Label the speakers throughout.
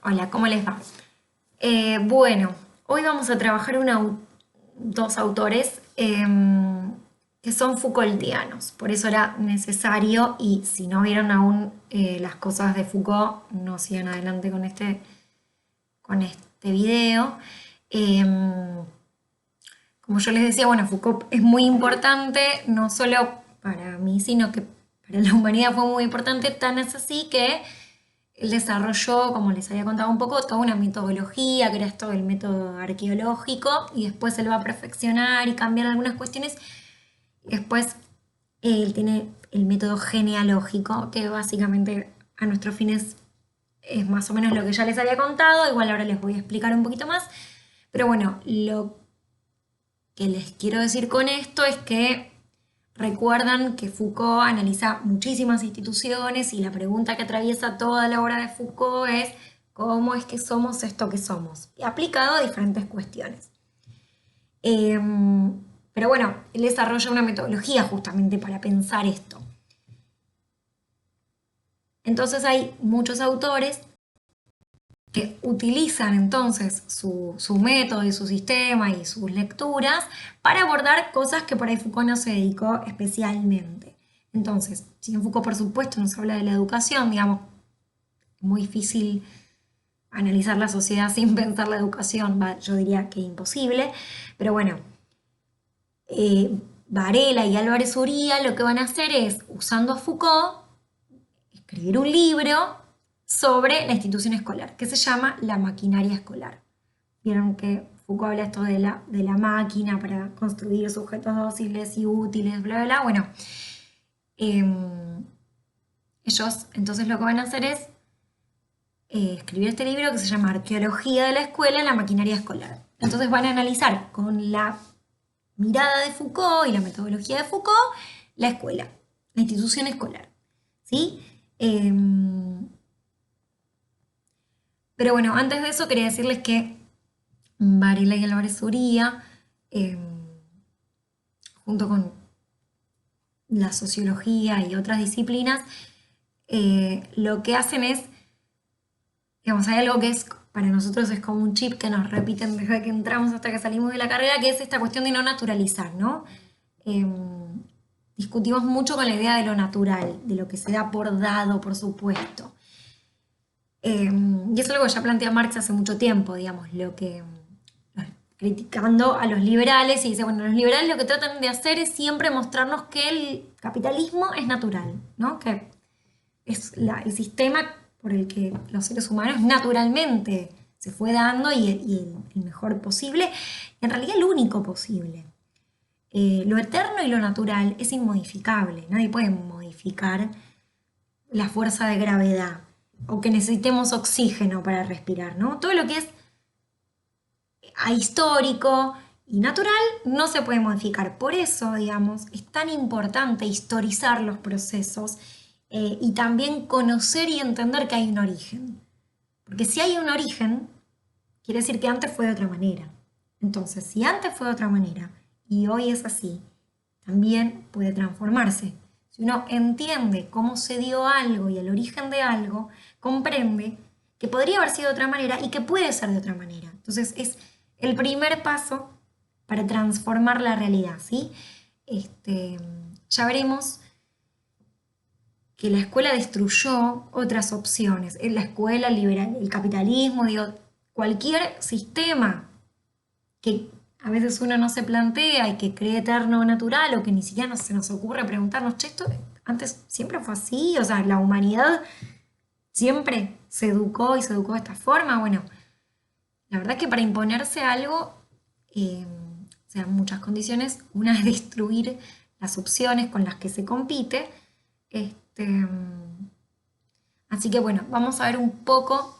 Speaker 1: Hola, ¿cómo les va? Bueno, hoy vamos a trabajar dos autores que son Foucaultianos, por eso era necesario y si no vieron aún las cosas de Foucault, no sigan adelante con este video. Em, Como yo les decía, bueno, Foucault es muy importante, no solo para mí, sino que para la humanidad fue muy importante, tan es así que él desarrolló, como les había contado un poco, toda una metodología, que era esto del método arqueológico, y después él va a perfeccionar y cambiar algunas cuestiones. Y después él tiene el método genealógico, que básicamente a nuestros fines es más o menos lo que ya les había contado, igual ahora les voy a explicar un poquito más. Pero bueno, lo que les quiero decir con esto es que recuerdan que Foucault analiza muchísimas instituciones y la pregunta que atraviesa toda la obra de Foucault es ¿cómo es que somos esto que somos? Y aplicado a diferentes cuestiones. Eh, pero bueno, él desarrolla una metodología justamente para pensar esto. Entonces hay muchos autores que utilizan entonces su método y su sistema y sus lecturas para abordar cosas que por ahí Foucault no se dedicó especialmente. Entonces, si en Foucault por supuesto nos habla de la educación, digamos, es muy difícil analizar la sociedad sin pensar la educación, yo diría que imposible, pero bueno, Varela y Álvarez Uría lo que van a hacer es, usando a Foucault, escribir un libro sobre la institución escolar, que se llama La maquinaria escolar. Vieron que Foucault habla esto de la máquina para construir sujetos dóciles y útiles, bla, bla, bla. Bueno, eh, ellos entonces lo que van a hacer es escribir este libro que se llama Arqueología de la escuela, la maquinaria escolar. Entonces van a analizar con la mirada de Foucault y la metodología de Foucault la escuela, la institución escolar. ¿Sí? Pero bueno, antes de eso quería decirles que Varela y Álvarez Uría, eh, junto con la sociología y otras disciplinas, lo que hacen es, digamos, hay algo que es para nosotros es como un chip que nos repiten desde que entramos hasta que salimos de la carrera, que es esta cuestión de no naturalizar, ¿no? Eh, Discutimos mucho con la idea de lo natural, de lo que se da por dado, por supuesto. Y eso es algo que ya plantea Marx hace mucho tiempo, digamos, criticando a los liberales y dice, bueno, los liberales lo que tratan de hacer es siempre mostrarnos que el capitalismo es natural, ¿no? Que es el sistema por el que los seres humanos naturalmente se fue dando y el mejor posible, y en realidad el único posible. Lo eterno y lo natural es inmodificable, nadie puede modificar la fuerza de gravedad o que necesitemos oxígeno para respirar, ¿no? Todo lo que es ahistórico y natural no se puede modificar. Por eso, digamos, es tan importante historizar los procesos y también conocer y entender que hay un origen. Porque si hay un origen, quiere decir que antes fue de otra manera. Entonces, si antes fue de otra manera y hoy es así, también puede transformarse. Si uno entiende cómo se dio algo y el origen de algo, comprende que podría haber sido de otra manera y que puede ser de otra manera. Entonces es el primer paso para transformar la realidad, ¿sí? Ya veremos que la escuela destruyó otras opciones. La escuela, el capitalismo, digo, cualquier sistema que a veces uno no se plantea y que cree eterno o natural o que ni siquiera se nos ocurre preguntarnos, che, esto antes siempre fue así, o sea, la humanidad siempre se educó y se educó de esta forma. Bueno, la verdad que para imponerse algo, se dan muchas condiciones. Una es destruir las opciones con las que se compite. Este, Así que bueno, vamos a ver un poco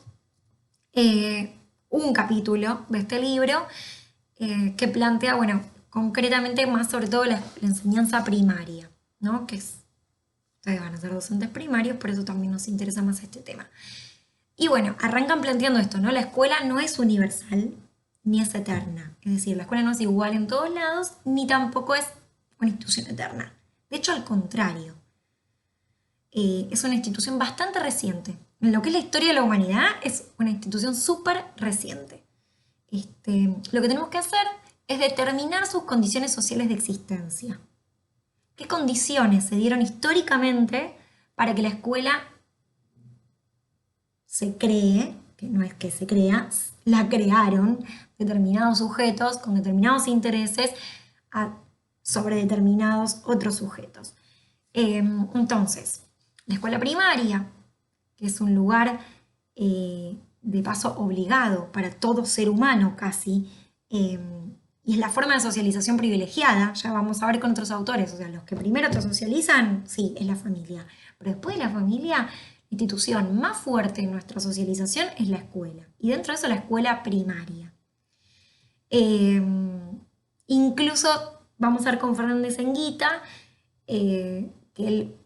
Speaker 1: un capítulo de este libro que plantea, bueno, concretamente más sobre todo la enseñanza primaria, ¿no? Ustedes van a ser docentes primarios, por eso también nos interesa más este tema. Y bueno, arrancan planteando esto, ¿no? La escuela no es universal ni es eterna. Es decir, la escuela no es igual en todos lados, ni tampoco es una institución eterna. De hecho, al contrario, es una institución bastante reciente. en lo que es la historia de la humanidad, es una institución súper reciente. Lo que tenemos que hacer es determinar sus condiciones sociales de existencia. ¿Qué condiciones se dieron históricamente para que la escuela se cree, que no es que se crea, la crearon determinados sujetos con determinados intereses sobre determinados otros sujetos? Entonces, la escuela primaria, que es un lugar de paso obligado para todo ser humano casi, y es la forma de socialización privilegiada, ya vamos a ver con otros autores, o sea, los que primero te socializan, sí, es la familia, pero después de la familia, la institución más fuerte en nuestra socialización es la escuela, y dentro de eso la escuela primaria. Incluso vamos a ver con Fernández Enguita, que él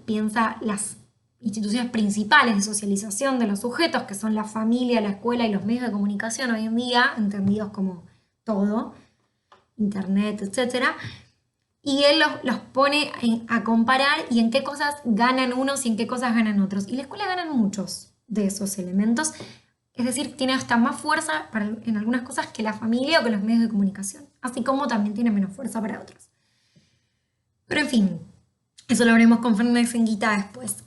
Speaker 1: piensa las instituciones principales de socialización de los sujetos, que son la familia, la escuela y los medios de comunicación hoy en día, entendidos como todo, internet, etc. Y él los pone a comparar y en qué cosas ganan unos y en qué cosas ganan otros. Y la escuela ganan muchos de esos elementos, es decir, tiene hasta más fuerza en algunas cosas que la familia o que los medios de comunicación, así como también tiene menos fuerza para otros. Pero en fin, eso lo veremos con Fernández Enguita después.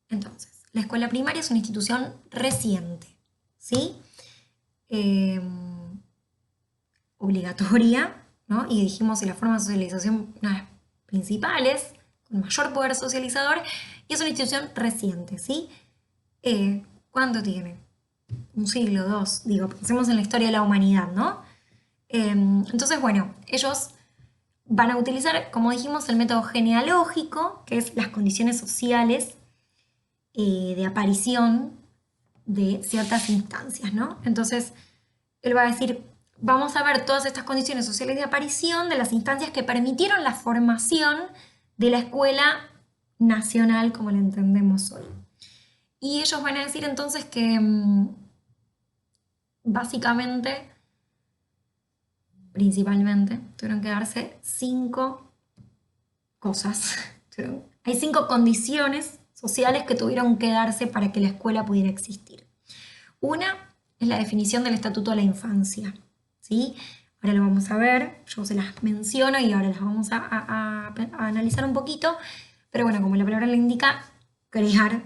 Speaker 1: Entonces, la escuela primaria es una institución reciente, ¿sí? Obligatoria, ¿no? Y dijimos que la forma de socialización, una de las principales, con mayor poder socializador, y es una institución reciente, ¿sí? ¿Cuánto tiene? Un siglo, dos, digo, pensemos en la historia de la humanidad, ¿no? Entonces, bueno, ellos van a utilizar, como dijimos, el método genealógico, que es las condiciones sociales de aparición de ciertas instancias, ¿no? Entonces, él va a decir, vamos a ver todas estas condiciones sociales de aparición de las instancias que permitieron la formación de la escuela nacional como la entendemos hoy. Y ellos van a decir entonces que básicamente, principalmente, tuvieron que darse 5 cosas. Hay 5 condiciones sociales que tuvieron que darse para que la escuela pudiera existir. Una es la definición del Estatuto de la Infancia, ¿sí? Ahora lo vamos a ver, yo se las menciono y ahora las vamos a analizar un poquito, pero bueno, como la palabra le indica, crear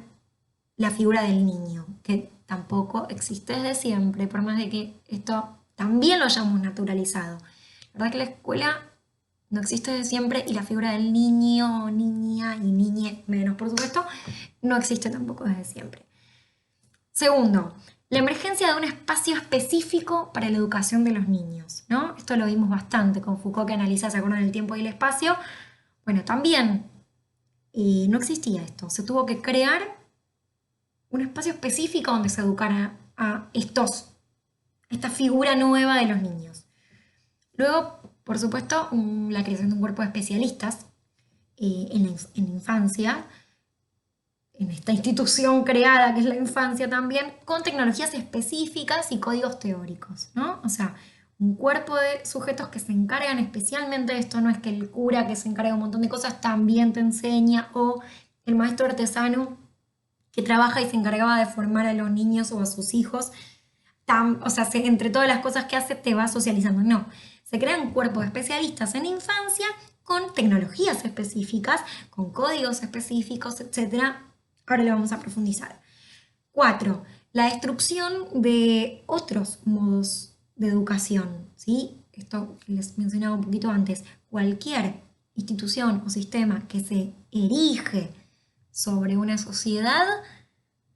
Speaker 1: la figura del niño, que tampoco existe desde siempre, por más de que esto también lo hayamos naturalizado. La verdad que la escuela no existe desde siempre y la figura del niño, niña y niñe menos, por supuesto, no existe tampoco desde siempre. Segundo, la emergencia de un espacio específico para la educación de los niños, ¿no? Esto lo vimos bastante con Foucault, que analiza, ¿se acuerdan? El tiempo y el espacio. Bueno, también no existía esto. Se tuvo que crear un espacio específico donde se educara a esta figura nueva de los niños. Luego, por supuesto, la creación de un cuerpo de especialistas en la infancia, en esta institución creada que es la infancia también, con tecnologías específicas y códigos teóricos, ¿no? O sea, un cuerpo de sujetos que se encargan especialmente de esto, no es que el cura que se encarga de un montón de cosas también te enseña, o el maestro artesano que trabaja y se encargaba de formar a los niños o a sus hijos, o sea, entre todas las cosas que hace te va socializando. No, se crean cuerpos de especialistas en infancia con tecnologías específicas, con códigos específicos, etc. Ahora lo vamos a profundizar. 4. La destrucción de otros modos de educación, ¿sí? Esto que les mencionaba un poquito antes. Cualquier institución o sistema que se erige sobre una sociedad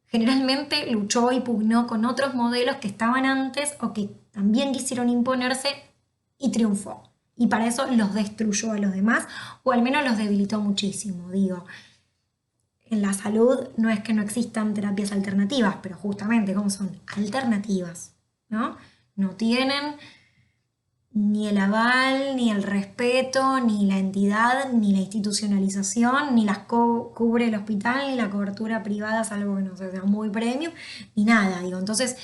Speaker 1: generalmente luchó y pugnó con otros modelos que estaban antes o que también quisieron imponerse y triunfó. Y para eso los destruyó a los demás, o al menos los debilitó muchísimo. Digo, en la salud no es que no existan terapias alternativas, pero justamente como son alternativas, ¿no? No tienen ni el aval, ni el respeto, ni la entidad, ni la institucionalización, ni las cubre el hospital, ni la cobertura privada, salvo que no sea muy premium, ni nada, digo. Entonces,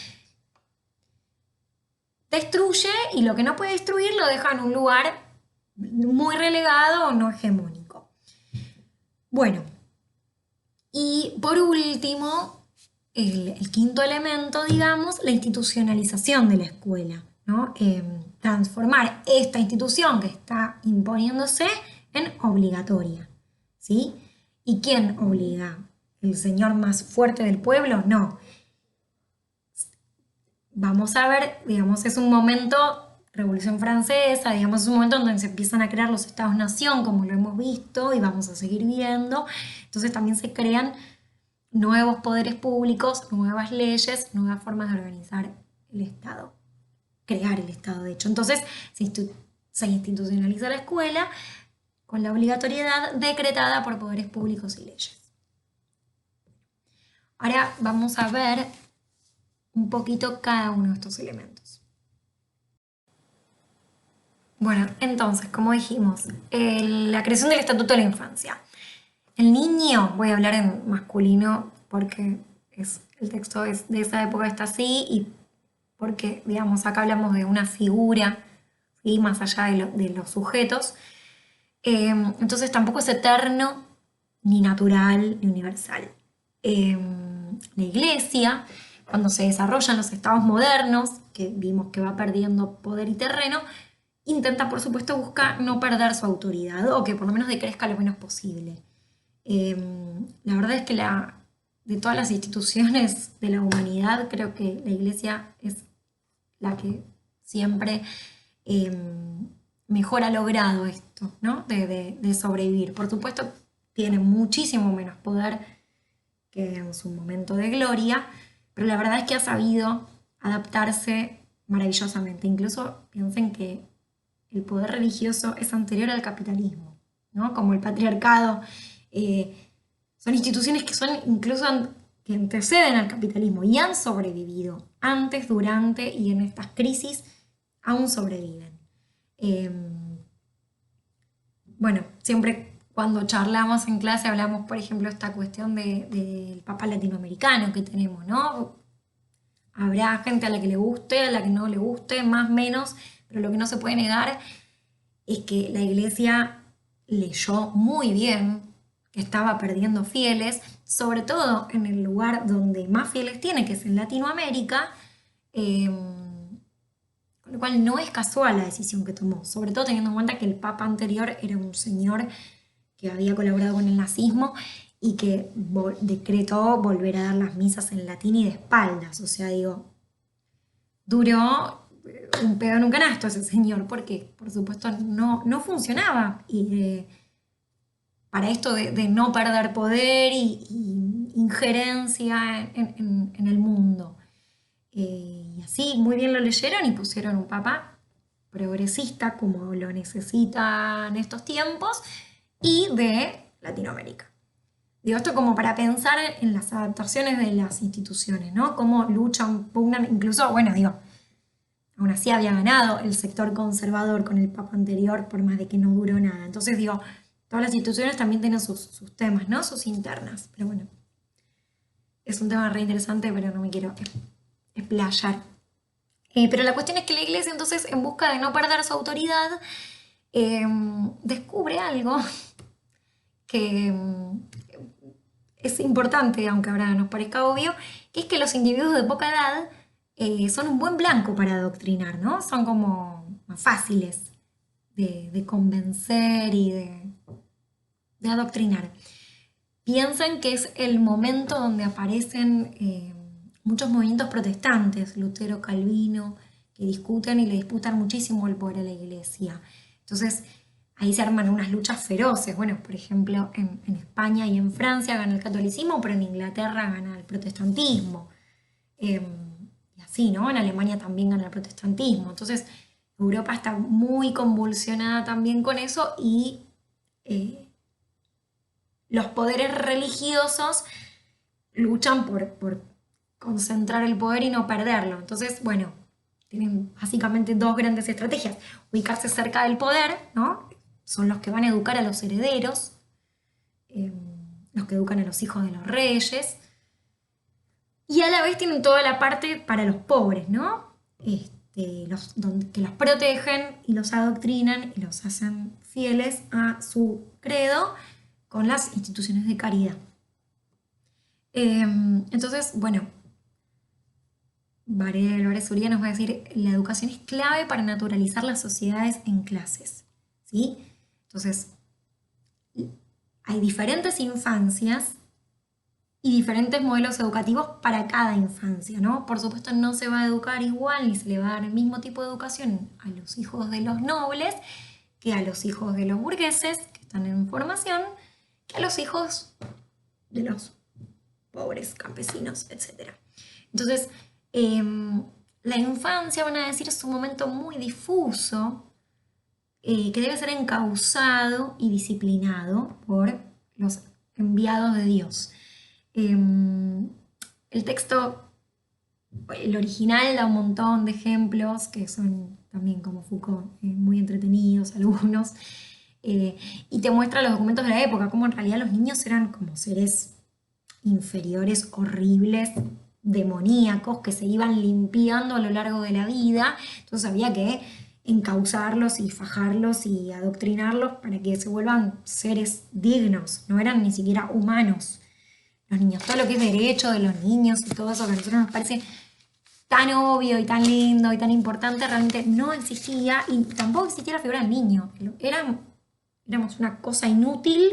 Speaker 1: destruye y lo que no puede destruir lo deja en un lugar muy relegado o no hegemónico. Bueno, Y por último, el quinto elemento, digamos, la institucionalización de la escuela, ¿no? Transformar esta institución que está imponiéndose en obligatoria, ¿sí? ¿Y quién obliga? ¿El señor más fuerte del pueblo? No. Vamos a ver, digamos, es un momento, Revolución Francesa, digamos, es un momento donde se empiezan a crear los estados-nación, como lo hemos visto y vamos a seguir viendo. Entonces también se crean nuevos poderes públicos, nuevas leyes, nuevas formas de organizar el Estado, crear el Estado, de hecho. Entonces se institucionaliza la escuela con la obligatoriedad decretada por poderes públicos y leyes. Ahora vamos a ver un poquito cada uno de estos elementos. Bueno, entonces, como dijimos, la creación del Estatuto de la Infancia. El niño, voy a hablar en masculino porque el texto es de esa época, está así, y porque, digamos, acá hablamos de una figura, ¿sí? Más allá de los sujetos. Entonces tampoco es eterno, ni natural, ni universal. La iglesia, cuando se desarrollan los estados modernos, que vimos que va perdiendo poder y terreno, intenta, por supuesto, buscar no perder su autoridad o que por lo menos decrezca lo menos posible. La verdad es que de todas las instituciones de la humanidad, creo que la iglesia es la que siempre mejor ha logrado esto, ¿no? De sobrevivir. Por supuesto, tiene muchísimo menos poder que en su momento de gloria, pero la verdad es que ha sabido adaptarse maravillosamente. Incluso piensen que el poder religioso es anterior al capitalismo, ¿no? Como el patriarcado. Son instituciones que son incluso que anteceden al capitalismo y han sobrevivido antes, durante y en estas crisis aún sobreviven. Bueno, siempre cuando charlamos en clase hablamos, por ejemplo, esta cuestión del Papa latinoamericano que tenemos, ¿no? Habrá gente a la que le guste, a la que no le guste, más o menos, pero lo que no se puede negar es que la iglesia leyó muy bien que estaba perdiendo fieles, sobre todo en el lugar donde más fieles tiene, que es en Latinoamérica, con lo cual no es casual la decisión que tomó, sobre todo teniendo en cuenta que el papa anterior era un señor que había colaborado con el nazismo y que decretó volver a dar las misas en latín y de espaldas, o sea, digo, duró un pedo en un canasto ese señor, porque por supuesto no funcionaba. Y para esto de no perder poder y injerencia en el mundo. Y así muy bien lo leyeron y pusieron un papa progresista como lo necesitan estos tiempos y de Latinoamérica. Digo, esto como para pensar en las adaptaciones de las instituciones, ¿no? Cómo luchan, pugnan, incluso, bueno, digo, aún así había ganado el sector conservador con el papa anterior, por más de que no duró nada. Entonces, digo, todas las instituciones también tienen sus temas, ¿no? Sus internas. Pero bueno, es un tema re interesante, pero no me quiero explayar. Pero la cuestión es que la iglesia, entonces, en busca de no perder su autoridad, descubre algo que es importante, aunque ahora nos parezca obvio, que es que los individuos de poca edad son un buen blanco para adoctrinar, ¿no? Son como más fáciles de convencer y de adoctrinar. Piensan que es el momento donde aparecen muchos movimientos protestantes, Lutero, Calvino, que discuten y le disputan muchísimo el poder a la iglesia. Entonces, ahí se arman unas luchas feroces. Bueno, por ejemplo, en España y en Francia gana el catolicismo, pero en Inglaterra gana el protestantismo. Y así, ¿no? En Alemania también gana el protestantismo. Entonces, Europa está muy convulsionada también con eso y los poderes religiosos luchan por concentrar el poder y no perderlo. Entonces, bueno, tienen básicamente dos grandes estrategias. Ubicarse cerca del poder, ¿no? Son los que van a educar a los herederos, los que educan a los hijos de los reyes, y a la vez tienen toda la parte para los pobres, ¿no? Que los protegen y los adoctrinan y los hacen fieles a su credo con las instituciones de caridad. Entonces, bueno, Varela Zuría nos va a decir, la educación es clave para naturalizar las sociedades en clases, ¿sí? Entonces, hay diferentes infancias y diferentes modelos educativos para cada infancia, ¿no? Por supuesto, no se va a educar igual ni se le va a dar el mismo tipo de educación a los hijos de los nobles que a los hijos de los burgueses que están en formación, que a los hijos de los pobres campesinos, etc. Entonces, la infancia, van a decir, es un momento muy difuso que debe ser encauzado y disciplinado por los enviados de Dios. El texto, el original, da un montón de ejemplos que son también como Foucault, muy entretenidos algunos, y te muestra los documentos de la época, cómo en realidad los niños eran como seres inferiores, horribles, demoníacos, que se iban limpiando a lo largo de la vida, entonces había que encauzarlos y fajarlos y adoctrinarlos para que se vuelvan seres dignos, no eran ni siquiera humanos los niños, todo lo que es derecho de los niños y todo eso que a nosotros nos parece tan obvio y tan lindo y tan importante, realmente no existía y tampoco existía la figura del niño. Éramos una cosa inútil,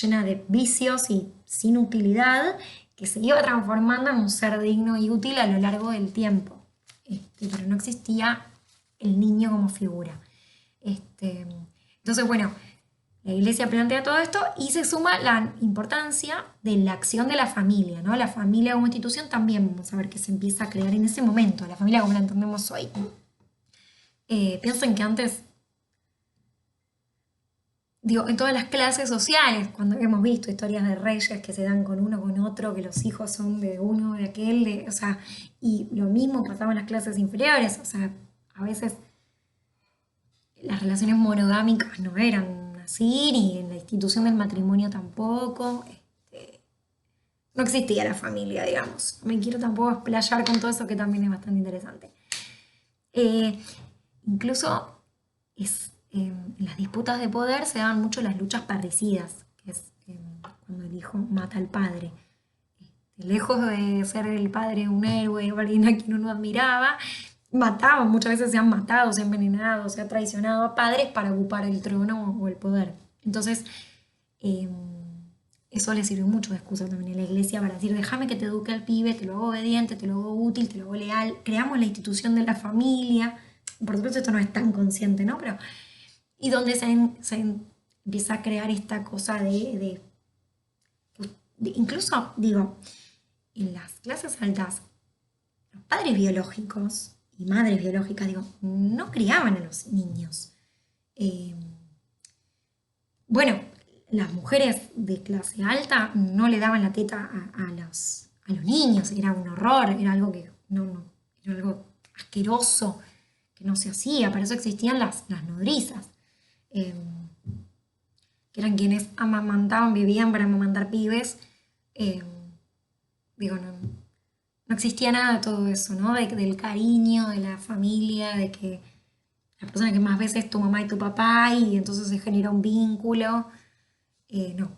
Speaker 1: llena de vicios y sin utilidad, que se iba transformando en un ser digno y útil a lo largo del tiempo. Pero no existía el niño como figura. Entonces, bueno, la Iglesia plantea todo esto y se suma la importancia de la acción de la familia, ¿no? La familia como institución también vamos a ver que se empieza a crear en ese momento, la familia como la entendemos hoy. Piensen que antes, digo, en todas las clases sociales, cuando hemos visto historias de reyes que se dan con uno, con otro, que los hijos son de uno, de aquel, o sea, y lo mismo pasaba en las clases inferiores, o sea, a veces las relaciones monogámicas no eran así, ni en la institución del matrimonio tampoco. No existía la familia, digamos. No me quiero tampoco explayar con todo eso que también es bastante interesante. Eh, Incluso en las disputas de poder se daban mucho las luchas parricidas, que es cuando el hijo mata al padre. Lejos de ser el padre un héroe o alguien a quien uno admiraba, mataban, muchas veces se han matado, se han envenenado, se ha traicionado a padres para ocupar el trono o el poder. Entonces, eh, eso le sirvió mucho de excusa también a la iglesia para decir, déjame que te eduque al pibe, te lo hago obediente, te lo hago útil, te lo hago leal, creamos la institución de la familia. Por supuesto esto no es tan consciente, ¿no? Pero, y donde empieza a crear esta cosa incluso, digo, en las clases altas, los padres biológicos y madres biológicas, digo, no criaban a los niños. Bueno, las mujeres de clase alta no le daban la teta a los niños, era un horror, era algo que era algo asqueroso, que no se hacía, para eso existían las nodrizas, eh, que eran quienes amamantaban, vivían para amamantar pibes. eh, Digo, no existía nada de todo eso, ¿no? Del cariño, de la familia, de que la persona que más ves es tu mamá y tu papá y entonces se genera un vínculo. No.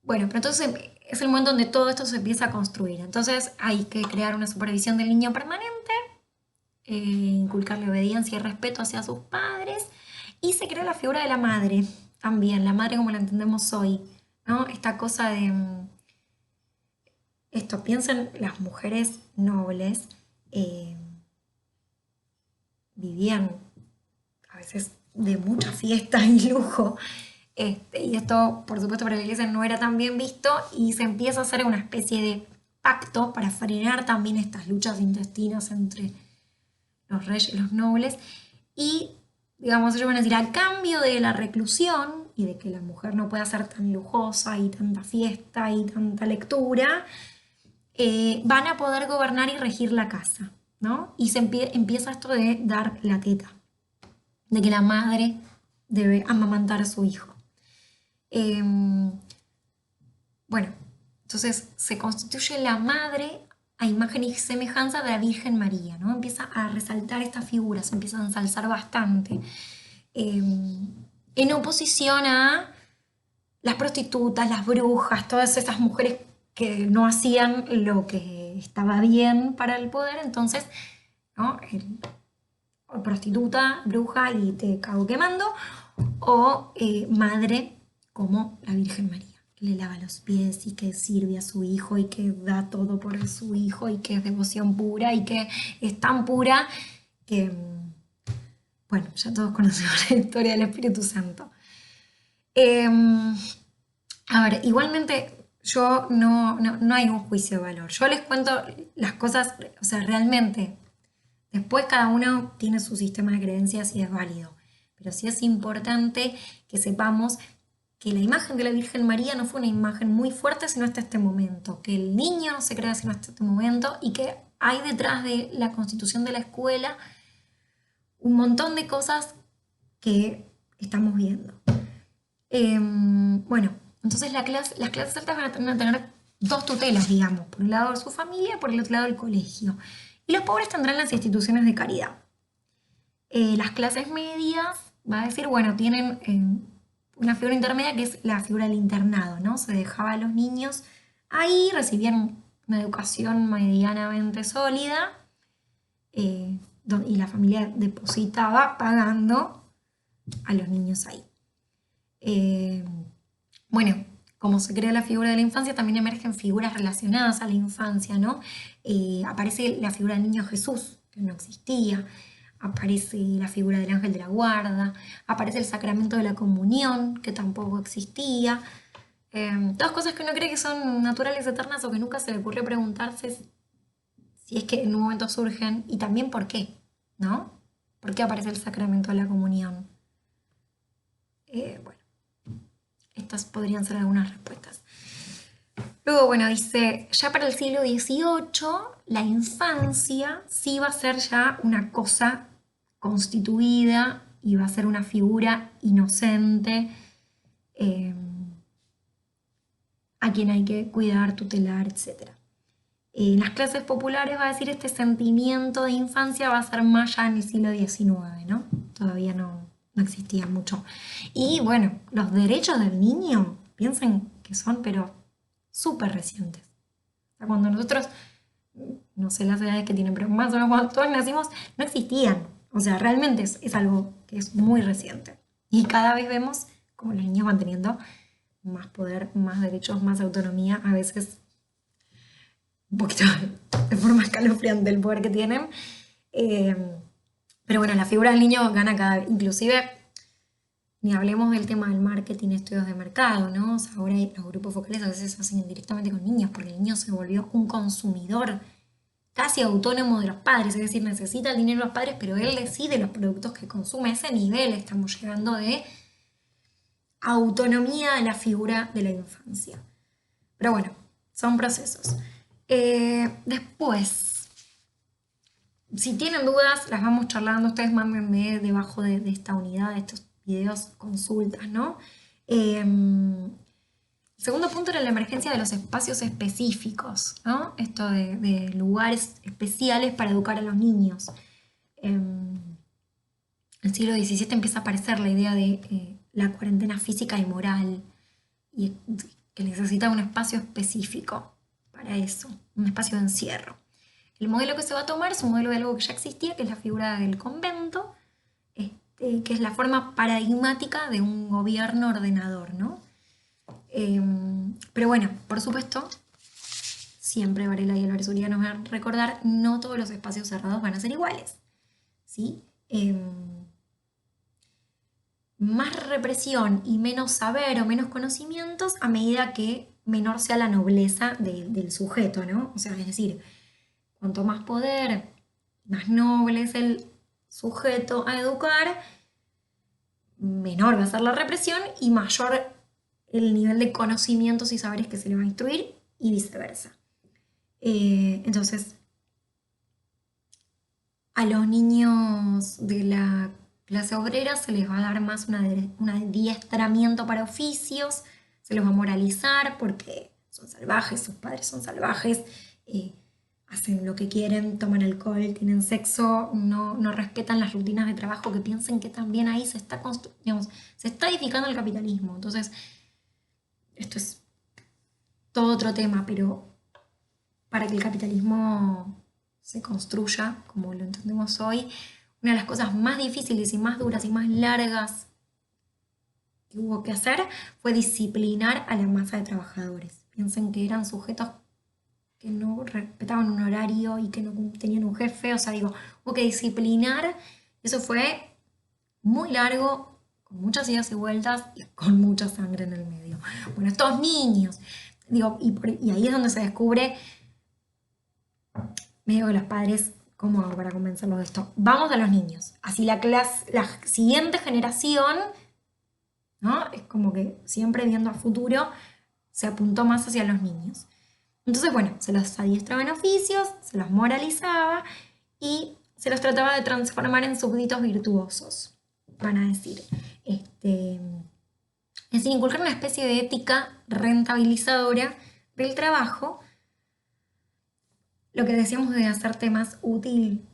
Speaker 1: Bueno, pero entonces es el momento donde todo esto se empieza a construir. Entonces hay que crear una supervisión del niño permanente, inculcarle obediencia y respeto hacia sus padres y se crea la figura de la madre también, la madre como la entendemos hoy, ¿no? Esta cosa de esto, piensen, las mujeres nobles vivían a veces de mucha fiesta y lujo. Y esto, por supuesto, para la iglesia no era tan bien visto y se empieza a hacer una especie de pacto para frenar también estas luchas intestinas entre los reyes y los nobles. Y, digamos, ellos van a decir, a cambio de la reclusión y de que la mujer no pueda ser tan lujosa y tanta fiesta y tanta lectura, van a poder gobernar y regir la casa, ¿no? Y se empieza esto de dar la teta, de que la madre debe amamantar a su hijo. Bueno, entonces se constituye la madre a imagen y semejanza de la Virgen María, ¿no? Empieza a resaltar estas figuras, se empieza a ensalzar bastante, en oposición a las prostitutas, las brujas, todas esas mujeres que no hacían lo que estaba bien para el poder, entonces, ¿no? O prostituta, bruja y te cago quemando, o madre como la Virgen María, que le lava los pies y que sirve a su hijo y que da todo por su hijo y que es devoción pura y que es tan pura que, bueno, ya todos conocemos la historia del Espíritu Santo. A ver, igualmente yo no hay un juicio de valor. Yo les cuento las cosas, o sea, realmente, después cada uno tiene su sistema de creencias y es válido. Pero sí es importante que sepamos que la imagen de la Virgen María no fue una imagen muy fuerte sino hasta este momento, que el niño no se crea sino hasta este momento y que hay detrás de la constitución de la escuela un montón de cosas que estamos viendo. Bueno, entonces las clases altas van a tener dos tutelas, digamos, por un lado de su familia y por el otro lado del colegio. Y los pobres tendrán las instituciones de caridad. Las clases medias, va a decir, bueno, tienen una figura intermedia que es la figura del internado, ¿no? Se dejaba a los niños ahí, recibían una educación medianamente sólida y la familia depositaba pagando a los niños ahí. Bueno, como se crea la figura de la infancia, también emergen figuras relacionadas a la infancia, ¿no? Aparece la figura del niño Jesús, que no existía, aparece la figura del ángel de la guarda, aparece el sacramento de la comunión, que tampoco existía. Todas cosas que uno cree que son naturales, eternas, o que nunca se le ocurrió preguntarse si es que en un momento surgen, y también por qué, ¿no? ¿Por qué aparece el sacramento de la comunión? Bueno, estas podrían ser algunas respuestas. Luego, bueno, dice, ya para el siglo XVIII, la infancia sí va a ser ya una cosa constituida y va a ser una figura inocente a quien hay que cuidar, tutelar, etc. En las clases populares va a decir este sentimiento de infancia va a ser más ya en el siglo XIX, ¿no? Todavía no existía mucho. Y bueno, los derechos del niño, piensen que son, pero súper recientes. O sea, cuando nosotros, no sé las edades que tienen, pero más o menos cuando todos nacimos, no existían. O sea, realmente es algo que es muy reciente. Y cada vez vemos como los niños van teniendo más poder, más derechos, más autonomía, a veces un poquito de forma escalofriante el poder que tienen. Pero bueno, la figura del niño gana cada vez, inclusive ni hablemos del tema del marketing, estudios de mercado, ¿no? O sea, ahora los grupos focales a veces se hacen directamente con niños, porque el niño se volvió un consumidor casi autónomo de los padres, es decir, necesita el dinero de los padres, pero él decide los productos que consume. A ese nivel estamos llegando de autonomía de la figura de la infancia. Pero bueno, son procesos. Después, si tienen dudas, las vamos charlando, ustedes mándenme debajo de esta unidad, de estos videos, consultas, ¿no? El segundo punto era la emergencia de los espacios específicos, ¿no? Esto de lugares especiales para educar a los niños. En el siglo XVII empieza a aparecer la idea de la cuarentena física y moral, y que necesita un espacio específico para eso, un espacio de encierro. El modelo que se va a tomar es un modelo de algo que ya existía, que es la figura del convento, que es la forma paradigmática de un gobierno ordenador, ¿no? Pero bueno, por supuesto, siempre Varela y Álvarez Uría nos van a recordar, no todos los espacios cerrados van a ser iguales, ¿sí? Más represión y menos saber o menos conocimientos a medida que menor sea la nobleza del sujeto, ¿no? O sea, es decir, cuanto más poder, más noble es el sujeto a educar, menor va a ser la represión y mayor el nivel de conocimientos y saberes que se le va a instruir y viceversa. Entonces, a los niños de la clase obrera se les va a dar más un adiestramiento para oficios, se los va a moralizar porque son salvajes, sus padres son salvajes, hacen lo que quieren, toman alcohol, tienen sexo, no respetan las rutinas de trabajo, que piensen que también ahí se está edificando el capitalismo. Entonces, esto es todo otro tema, pero para que el capitalismo se construya como lo entendemos hoy, una de las cosas más difíciles y más duras y más largas que hubo que hacer fue disciplinar a la masa de trabajadores. Piensen que eran sujetos que no respetaban un horario y que no tenían un jefe, o sea, digo, hubo que disciplinar, eso fue muy largo, con muchas idas y vueltas y con mucha sangre en el medio. Bueno, estos niños, digo, y ahí es donde se descubre, medio que los padres, ¿cómo hago para convencerlos de esto? Vamos a los niños, así la siguiente generación, ¿no? Es como que siempre viendo a futuro se apuntó más hacia los niños. Entonces, bueno, se los adiestraba en oficios, se los moralizaba y se los trataba de transformar en súbditos virtuosos, van a decir. Es decir, inculcar una especie de ética rentabilizadora del trabajo, lo que decíamos de hacerte más útil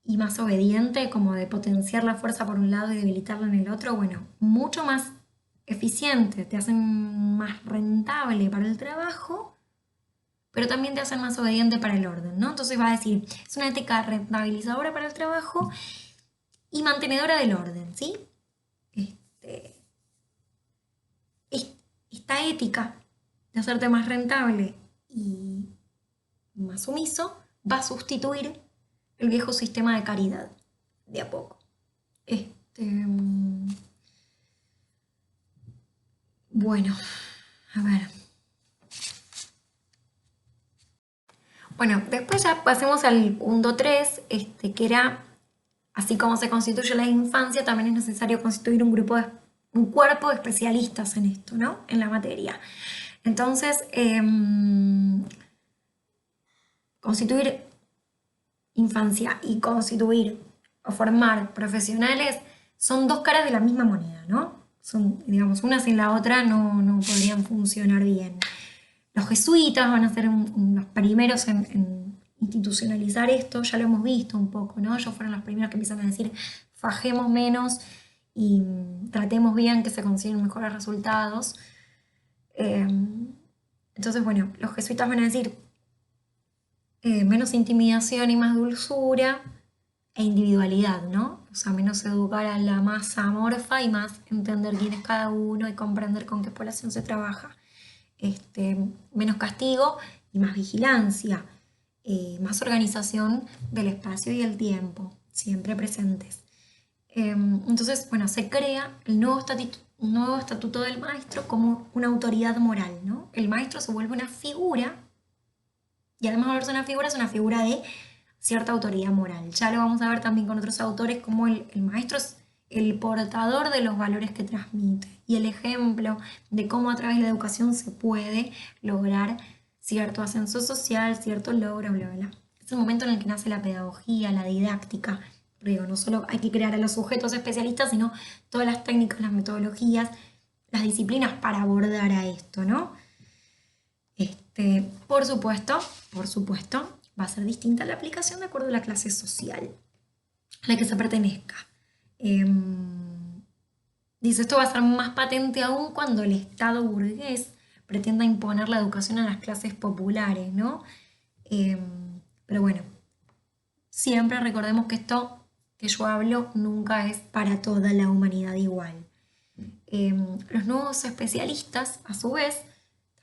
Speaker 1: y más obediente, como de potenciar la fuerza por un lado y debilitarla en el otro, bueno, mucho más eficiente, te hacen más rentable para el trabajo, pero también te hacen más obediente para el orden, ¿no? Entonces va a decir, es una ética rentabilizadora para el trabajo y mantenedora del orden, ¿sí? Este, esta ética de hacerte más rentable y más sumiso va a sustituir el viejo sistema de caridad, de a poco. Bueno, a ver. Bueno, después ya pasemos al punto 3, que era, así como se constituye la infancia, también es necesario constituir un cuerpo de especialistas en esto, ¿no? En la materia. Entonces, constituir infancia y constituir o formar profesionales son dos caras de la misma moneda, ¿no? Son, digamos, una sin la otra no podrían funcionar bien. Los jesuitas van a ser los primeros en institucionalizar esto, ya lo hemos visto un poco, ¿no? Ellos fueron los primeros que empiezan a decir fajemos menos y tratemos bien que se consiguen mejores resultados. Entonces, bueno, los jesuitas van a decir menos intimidación y más dulzura e individualidad, ¿no? O sea, menos educar a la masa amorfa y más entender quién es cada uno y comprender con qué población se trabaja. Menos castigo y más vigilancia, más organización del espacio y el tiempo, siempre presentes. Entonces, bueno, se crea el nuevo estatuto del maestro como una autoridad moral, ¿no? El maestro se vuelve una figura y además de volverse una figura, es una figura de cierta autoridad moral. Ya lo vamos a ver también con otros autores, como el maestro es el portador de los valores que transmite y el ejemplo de cómo a través de la educación se puede lograr cierto ascenso social, cierto logro, bla, bla, bla. Es el momento en el que nace la pedagogía, la didáctica. Digo, no solo hay que crear a los sujetos especialistas, sino todas las técnicas, las metodologías, las disciplinas para abordar a esto, ¿no? Por supuesto, va a ser distinta la aplicación de acuerdo a la clase social a la que se pertenezca. Dice, esto va a ser más patente aún cuando el Estado burgués pretenda imponer la educación a las clases populares, ¿no? Pero bueno, siempre recordemos que esto que yo hablo nunca es para toda la humanidad igual. Los nuevos especialistas, a su vez,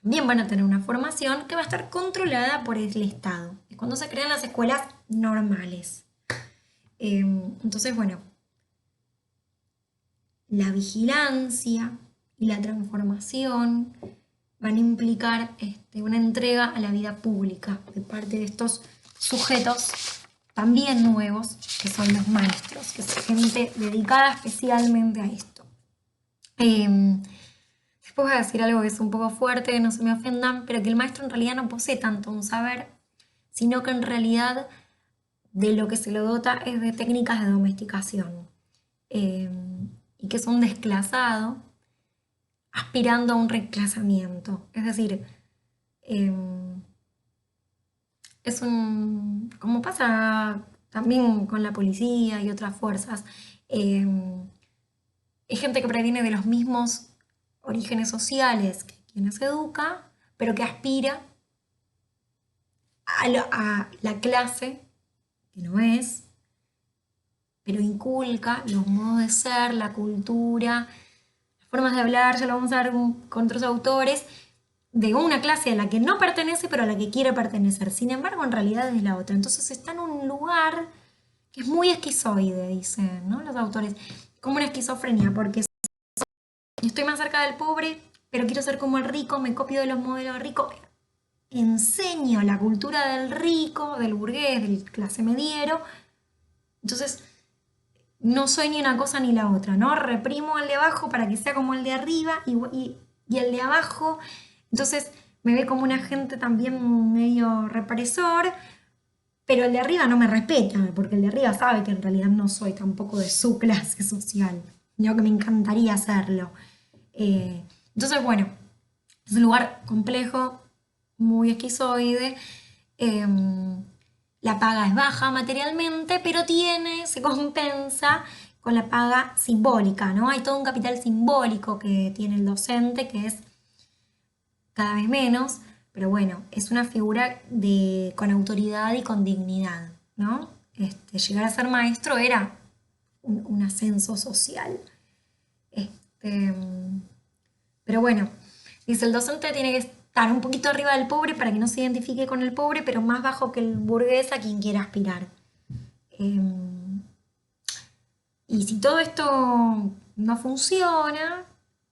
Speaker 1: también van a tener una formación que va a estar controlada por el Estado. Es cuando se crean las escuelas normales. Entonces, bueno, la vigilancia y la transformación van a implicar una entrega a la vida pública de parte de estos sujetos también nuevos, que son los maestros, que es gente dedicada especialmente a esto. Después voy a decir algo que es un poco fuerte, no se me ofendan, pero que el maestro en realidad no posee tanto un saber, sino que en realidad de lo que se lo dota es de técnicas de domesticación, y que es un desclasado aspirando a un reclasamiento. Es decir, como pasa también con la policía y otras fuerzas, es gente que proviene de los mismos orígenes sociales, que quienes educa, pero que aspira a la clase, que no es, pero inculca los modos de ser, la cultura, las formas de hablar, ya lo vamos a ver con otros autores, de una clase a la que no pertenece, pero a la que quiere pertenecer. Sin embargo, en realidad es la otra. Entonces está en un lugar que es muy esquizoide, dicen, ¿no? Los autores, como una esquizofrenia, porque estoy más cerca del pobre, pero quiero ser como el rico, me copio de los modelos ricos, enseño la cultura del rico, del burgués, del clase mediero, entonces no soy ni una cosa ni la otra, ¿no? Reprimo al de abajo para que sea como el de arriba y el de abajo, entonces me ve como un agente también medio represor, pero el de arriba no me respeta, porque el de arriba sabe que en realidad no soy tampoco de su clase social, yo que me encantaría hacerlo. Entonces, bueno, es un lugar complejo, muy esquizoide. La paga es baja materialmente, pero se compensa con la paga simbólica, ¿no? Hay todo un capital simbólico que tiene el docente, que es cada vez menos, pero bueno, es una figura con autoridad y con dignidad, ¿no? Llegar a ser maestro era un ascenso social. Este, pero bueno, dice, el docente tiene que estar un poquito arriba del pobre para que no se identifique con el pobre, pero más bajo que el burgués a quien quiera aspirar. Y si todo esto no funciona,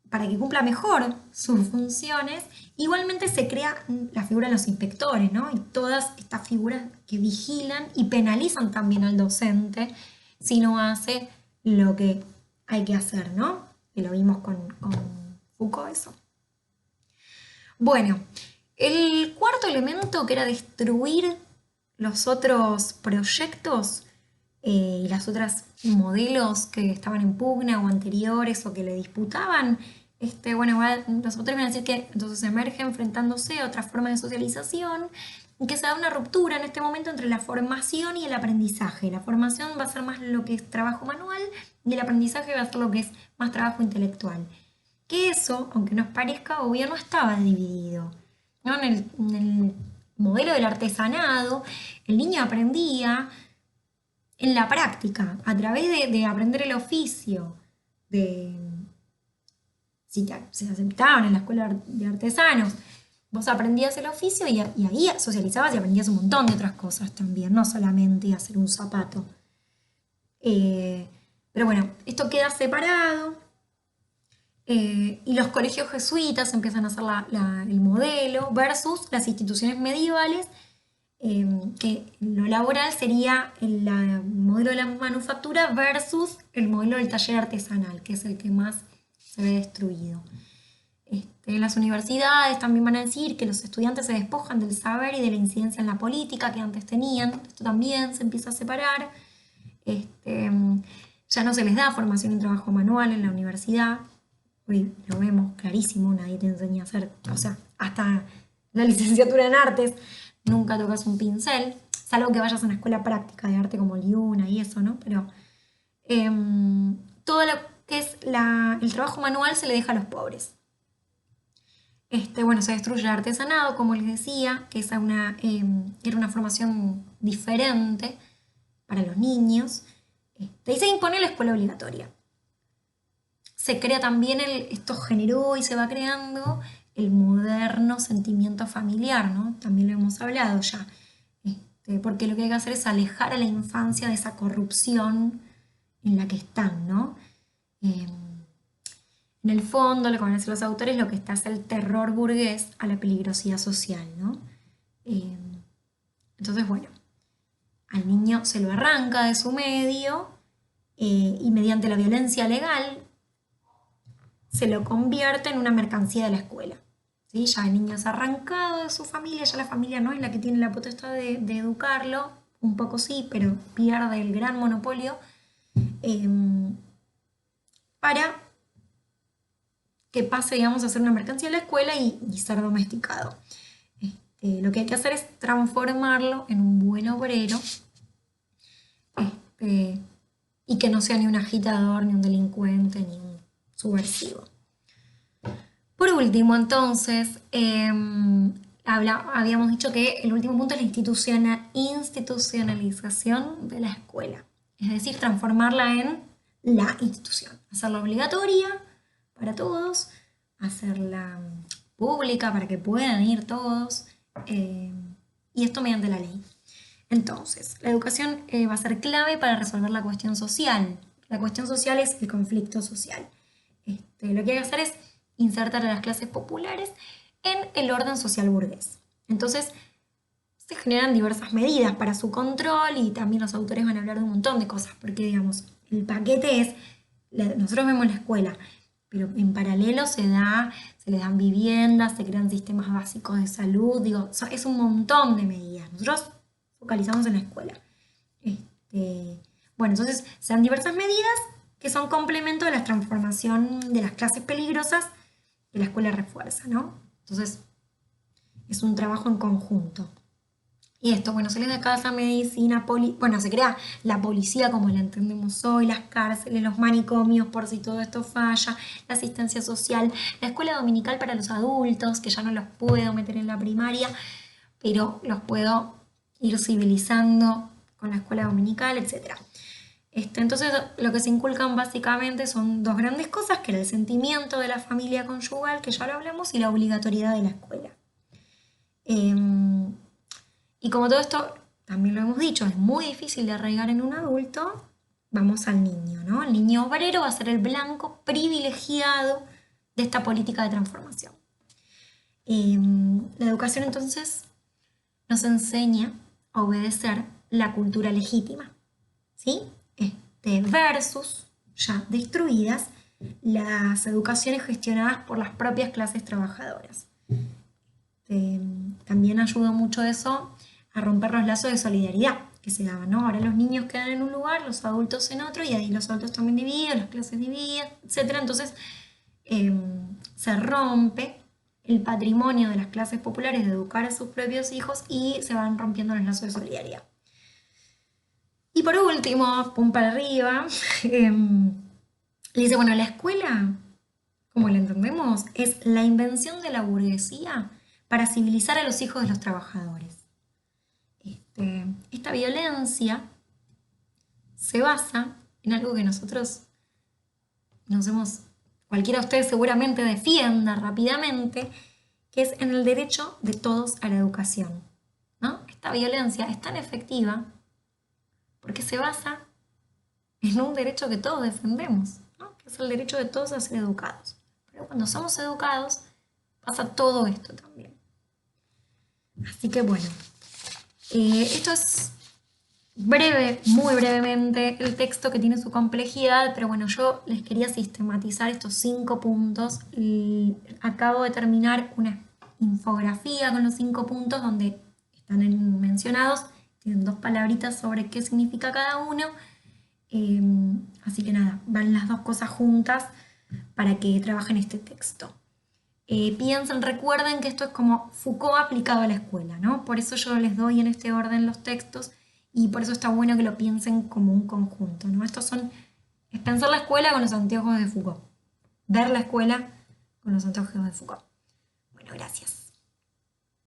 Speaker 1: para que cumpla mejor sus funciones, igualmente se crea la figura de los inspectores, ¿no? Y todas estas figuras que vigilan y penalizan también al docente si no hace lo que hay que hacer, ¿no? Que lo vimos con Foucault eso. Bueno, el cuarto elemento, que era destruir los otros proyectos y las otras modelos que estaban en pugna o anteriores o que le disputaban, bueno, los autores van a decir que entonces emerge enfrentándose a otra forma de socialización y que se da una ruptura en este momento entre la formación y el aprendizaje. La formación va a ser más lo que es trabajo manual y el aprendizaje va a ser lo que es más trabajo intelectual. Que eso, aunque nos parezca obvio, no estaba dividido, ¿no? En el modelo del artesanado, el niño aprendía en la práctica, a través de aprender el oficio, de si se aceptaban en la escuela de artesanos, vos aprendías el oficio y ahí socializabas y aprendías un montón de otras cosas también, no solamente hacer un zapato. Pero bueno, esto queda separado. Y los colegios jesuitas empiezan a ser el modelo versus las instituciones medievales, que lo laboral sería el modelo de la manufactura versus el modelo del taller artesanal, que es el que más se ve destruido. Las universidades también van a decir que los estudiantes se despojan del saber y de la incidencia en la política que antes tenían. Esto también se empieza a separar. Ya no se les da formación en trabajo manual en la universidad. Hoy lo vemos clarísimo, nadie te enseña a hacer, o sea, hasta la licenciatura en artes, nunca tocas un pincel, salvo que vayas a una escuela práctica de arte como Liuna y eso, ¿no? Pero todo lo que es el trabajo manual se le deja a los pobres. Bueno, se destruye el artesanado, como les decía, que era una formación diferente para los niños, y se impone la escuela obligatoria. Se crea también, esto generó y se va creando el moderno sentimiento familiar, ¿no? También lo hemos hablado ya. Porque lo que hay que hacer es alejar a la infancia de esa corrupción en la que están, ¿no? En el fondo, lo que van a decir los autores, lo que está es el terror burgués a la peligrosidad social, ¿no? Entonces, bueno, al niño se lo arranca de su medio y mediante la violencia legal se lo convierte en una mercancía de la escuela. ¿Sí? Ya el niño es arrancado de su familia, ya la familia no es la que tiene la potestad de educarlo, un poco sí, pero pierde el gran monopolio para que pase, digamos, a ser una mercancía de la escuela y ser domesticado. Lo que hay que hacer es transformarlo en un buen obrero y que no sea ni un agitador, ni un delincuente, ni un subversivo. Por último, entonces, habíamos dicho que el último punto es la institucionalización de la escuela. Es decir, transformarla en la institución. Hacerla obligatoria para todos, hacerla pública para que puedan ir todos, y esto mediante la ley. Entonces, la educación va a ser clave para resolver la cuestión social. La cuestión social es el conflicto social. Lo que hay que hacer es insertar a las clases populares en el orden social burgués. Entonces, se generan diversas medidas para su control y también los autores van a hablar de un montón de cosas, porque digamos, el paquete es, nosotros vemos la escuela, pero en paralelo se les dan viviendas, se crean sistemas básicos de salud, digo, es un montón de medidas. Nosotros focalizamos en la escuela. Bueno, entonces se dan diversas medidas que son complemento de la transformación de las clases peligrosas que la escuela refuerza, ¿no? Entonces, es un trabajo en conjunto. Y esto, bueno, se les da casa, medicina, bueno, se crea la policía como la entendemos hoy, las cárceles, los manicomios por si todo esto falla, la asistencia social, la escuela dominical para los adultos, que ya no los puedo meter en la primaria, pero los puedo ir civilizando con la escuela dominical, etc. Entonces, lo que se inculcan básicamente son dos grandes cosas, que era el sentimiento de la familia conyugal, que ya lo hablamos, y la obligatoriedad de la escuela. Y como todo esto, también lo hemos dicho, es muy difícil de arraigar en un adulto, vamos al niño, ¿no? El niño obrero va a ser el blanco privilegiado de esta política de transformación. La educación entonces nos enseña a obedecer la cultura legítima, ¿sí? Versus, ya destruidas, las educaciones gestionadas por las propias clases trabajadoras. También ayudó mucho eso a romper los lazos de solidaridad que se daban, ¿no? Ahora los niños quedan en un lugar, los adultos en otro, y ahí los adultos también divididos, las clases divididas, etc. Entonces se rompe el patrimonio de las clases populares de educar a sus propios hijos y se van rompiendo los lazos de solidaridad. Y por último, pum para arriba, le dice, bueno, la escuela, como la entendemos, es la invención de la burguesía para civilizar a los hijos de los trabajadores. Esta violencia se basa en algo que nosotros cualquiera de ustedes seguramente defienda rápidamente, que es en el derecho de todos a la educación, ¿no? Esta violencia es tan efectiva porque se basa en un derecho que todos defendemos, ¿no? Que es el derecho de todos a ser educados. Pero cuando somos educados, pasa todo esto también. Así que bueno, esto es breve, muy brevemente, el texto que tiene su complejidad, pero bueno, yo les quería sistematizar estos 5 puntos y acabo de terminar una infografía con los 5 puntos donde están mencionados, tienen 2 palabritas sobre qué significa cada uno, así que nada, van las 2 cosas juntas para que trabajen este texto. Piensen, recuerden que esto es como Foucault aplicado a la escuela, ¿no? Por eso yo les doy en este orden los textos y por eso está bueno que lo piensen como un conjunto, ¿no? Es pensar la escuela con los anteojos de Foucault, ver la escuela con los anteojos de Foucault. Bueno, gracias.